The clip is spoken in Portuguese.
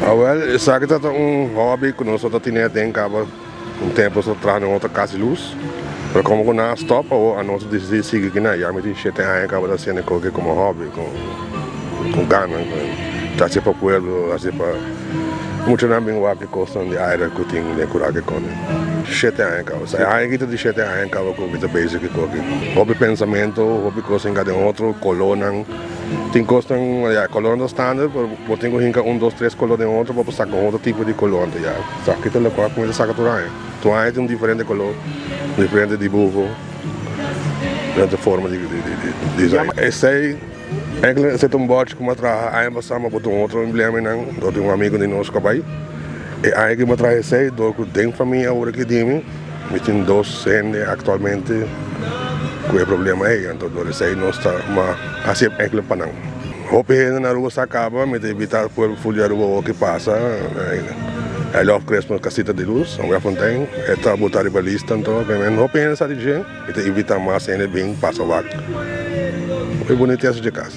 Well, sabe que é hobby que nós só tínhamos tempo só trabalhar em outra casa de luz. Mas como nós stop ou a nós decidimos seguir aqui na, já me disse que tem acaba da cena como hobby, com gana, tá se para pueblo, assim para muito não bem o que custa de área que tem de curar que com. Sete anos, aí que de 7 anos com o basic que hobby pensamento, hobby coisa em cada outro coluna. Tem costa coluna standard, mas tenho que 1, 2, 3 color de outro para passar com outro tipo de coluna já. Sabe que tu le coloca com essa sacatura. Tu tem um diferente color, diferente dibujo, diferente forma de design. Esse é um bote que me traz aí passamos por outro emblema não, do um amigo de nós que vai. E aí que me traz esse, do que tem família agora que tem, me tem 2 gente atualmente com o problema aí, então esse não está, mas assim é que para não. Hope na rua se acaba, me evitar por folhar a rua que passa. Aí logo cresce uma casita de luz, uma fontaine, é para botar a lista, então, não hope essa de gente, e evitar mais ainda bem passa o vaca. É bonito essa de casa.